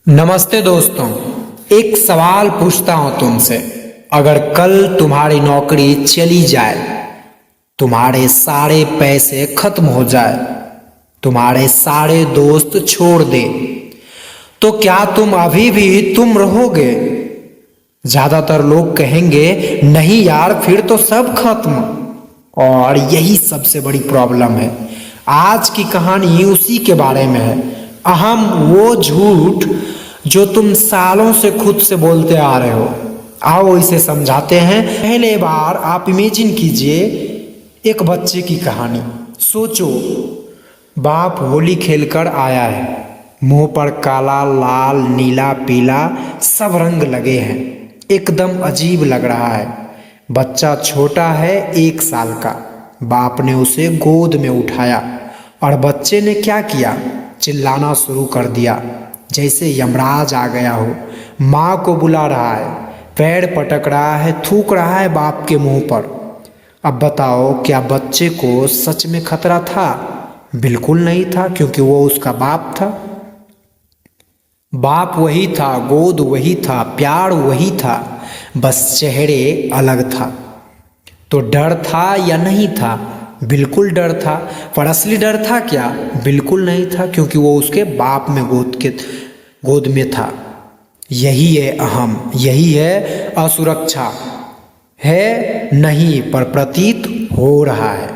नमस्ते दोस्तों। एक सवाल पूछता हूं तुमसे। अगर कल तुम्हारी नौकरी चली जाए, तुम्हारे सारे पैसे खत्म हो जाए, तुम्हारे सारे दोस्त छोड़ दे, तो क्या तुम अभी भी तुम रहोगे? ज्यादातर लोग कहेंगे नहीं यार, फिर तो सब खत्म। और यही सबसे बड़ी प्रॉब्लम है। आज की कहानी उसी के बारे में है। अहम, वो झूठ जो तुम सालों से खुद से बोलते आ रहे हो। आओ इसे समझाते हैं। पहले बार आप इमेजिन कीजिए एक बच्चे की कहानी। सोचो, बाप होली खेलकर आया है, मुंह पर काला, लाल, नीला, पीला सब रंग लगे हैं। एकदम अजीब लग रहा है। बच्चा छोटा है, 1 साल का। बाप ने उसे गोद में उठाया और बच्चे ने क्या किया? चिल्लाना शुरू कर दिया, जैसे यमराज आ गया हो। माँ को बुला रहा है, पैर पटक रहा है, थूक रहा है बाप के मुंह पर। अब बताओ, क्या बच्चे को सच में खतरा था? बिल्कुल नहीं था, क्योंकि वो उसका बाप था। बाप वही था, गोद वही था, प्यार वही था, बस चेहरे अलग था। तो डर था या नहीं था? बिल्कुल डर था। पर असली डर था क्या? बिल्कुल नहीं था, क्योंकि वो उसके बाप में गोद में था। यही है अहम, यही है असुरक्षा। है नहीं, पर प्रतीत हो रहा है।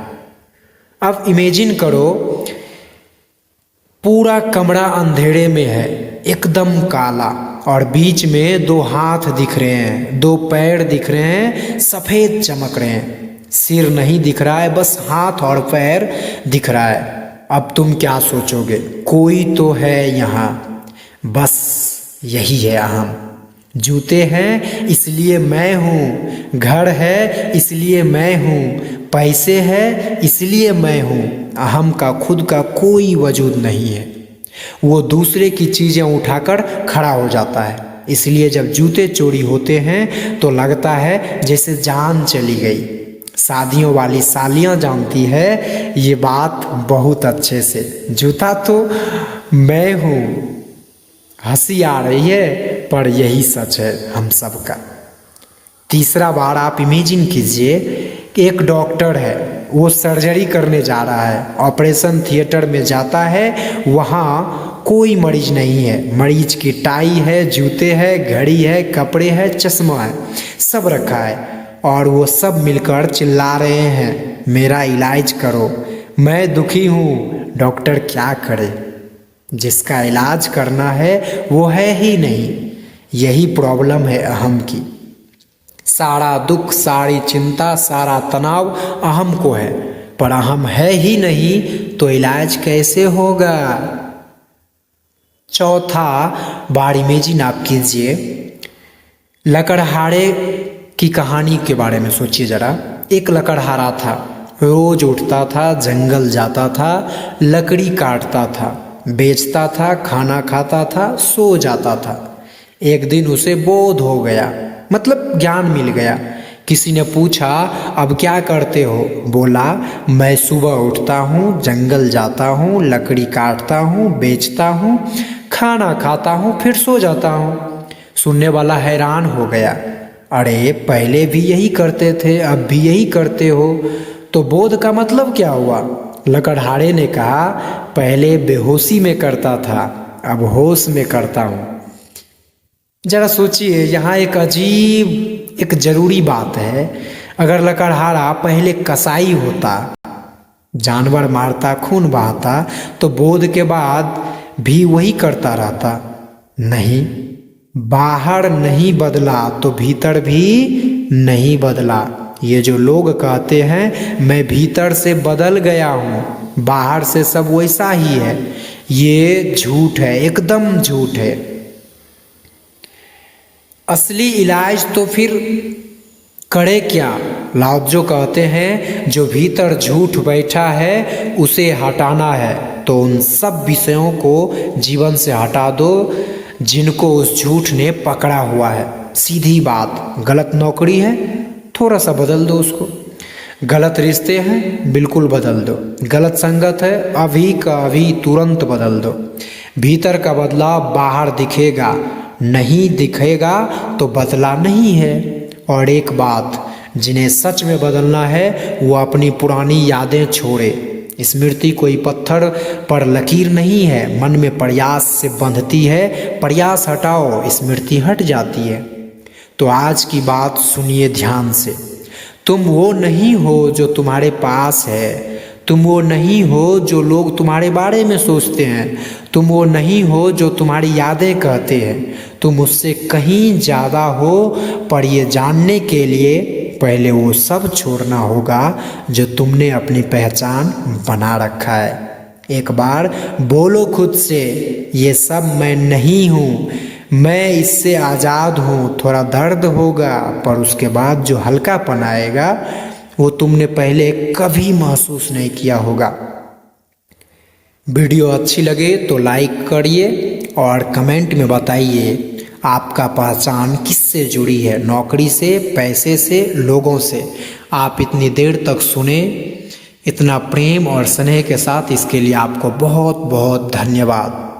अब इमेजिन करो, पूरा कमरा अंधेरे में है, एकदम काला, और बीच में 2 हाथ दिख रहे हैं, 2 पैर दिख रहे हैं, सफेद चमक रहे हैं। सिर नहीं दिख रहा है, बस हाथ और पैर दिख रहा है। अब तुम क्या सोचोगे? कोई तो है यहाँ। बस यही है अहम। जूते हैं इसलिए मैं हूँ, घर है इसलिए मैं हूँ, पैसे है इसलिए मैं हूँ। अहम का खुद का कोई वजूद नहीं है। वो दूसरे की चीज़ें उठाकर खड़ा हो जाता है। इसलिए जब जूते चोरी होते हैं तो लगता है जैसे जान चली गई। शादियों वाली सालियाँ जानती है ये बात बहुत अच्छे से। जूता तो मैं हूँ। हंसी आ रही है, पर यही सच है हम सबका। तीसरा बार आप इमेजिन कीजिए कि एक डॉक्टर है, वो सर्जरी करने जा रहा है, ऑपरेशन थिएटर में जाता है। वहाँ कोई मरीज नहीं है। मरीज की टाई है, जूते है, घड़ी है, कपड़े है, चश्मा है, सब रखा है। और वो सब मिलकर चिल्ला रहे हैं, मेरा इलाज करो, मैं दुखी हूँ। डॉक्टर क्या करे? जिसका इलाज करना है वो है ही नहीं। यही प्रॉब्लम है अहम की। सारा दुख, सारी चिंता, सारा तनाव अहम को है, पर अहम है ही नहीं तो इलाज कैसे होगा? चौथा बार इमेजिन आप कीजिए, लकड़हारे की कहानी के बारे में सोचिए जरा। एक लकड़हारा था, रोज उठता था, जंगल जाता था, लकड़ी काटता था, बेचता था, खाना खाता था, सो जाता था। एक दिन उसे बोध हो गया, मतलब ज्ञान मिल गया। किसी ने पूछा, अब क्या करते हो? बोला, मैं सुबह उठता हूँ, जंगल जाता हूँ, लकड़ी काटता हूँ, बेचता हूँ, खाना खाता हूँ, फिर सो जाता हूँ। सुनने वाला हैरान हो गया, अरे पहले भी यही करते थे, अब भी यही करते हो, तो बोध का मतलब क्या हुआ? लकड़हारे ने कहा, पहले बेहोशी में करता था, अब होश में करता हूँ। जरा सोचिए, यहाँ एक अजीब, एक जरूरी बात है। अगर लकड़हारा पहले कसाई होता, जानवर मारता, खून बहाता, तो बोध के बाद भी वही करता रहता। नहीं, बाहर नहीं बदला तो भीतर भी नहीं बदला। ये जो लोग कहते हैं मैं भीतर से बदल गया हूँ, बाहर से सब वैसा ही है, ये झूठ है, एकदम झूठ है। असली इलाज तो फिर करे क्या? लाओत्ज़ो कहते हैं, जो भीतर झूठ बैठा है उसे हटाना है, तो उन सब विषयों को जीवन से हटा दो जिनको उस झूठ ने पकड़ा हुआ है। सीधी बात, गलत नौकरी है, थोड़ा सा बदल दो उसको। गलत रिश्ते हैं, बिल्कुल बदल दो। गलत संगत है, अभी का अभी तुरंत बदल दो। भीतर का बदलाव बाहर दिखेगा, नहीं दिखेगा तो बदला नहीं है। और एक बात, जिन्हें सच में बदलना है वो अपनी पुरानी यादें छोड़े। स्मृति कोई पत्थर पर लकीर नहीं है, मन में प्रयास से बंधती है। प्रयास हटाओ, स्मृति हट जाती है। तो आज की बात सुनिए ध्यान से। तुम वो नहीं हो जो तुम्हारे पास है, तुम वो नहीं हो जो लोग तुम्हारे बारे में सोचते हैं, तुम वो नहीं हो जो तुम्हारी यादें कहते हैं। तुम उससे कहीं ज़्यादा हो, पर ये जानने के लिए पहले वो सब छोड़ना होगा जो तुमने अपनी पहचान बना रखा है। एक बार बोलो खुद से, ये सब मैं नहीं हूँ, मैं इससे आज़ाद हूँ। थोड़ा दर्द होगा, पर उसके बाद जो हल्कापन आएगा वो तुमने पहले कभी महसूस नहीं किया होगा। वीडियो अच्छी लगे तो लाइक करिए और कमेंट में बताइए आपका पहचान किससे जुड़ी है, नौकरी से, पैसे से, लोगों से। आप इतनी देर तक सुने, इतना प्रेम और स्नेह के साथ, इसके लिए आपको बहुत बहुत धन्यवाद।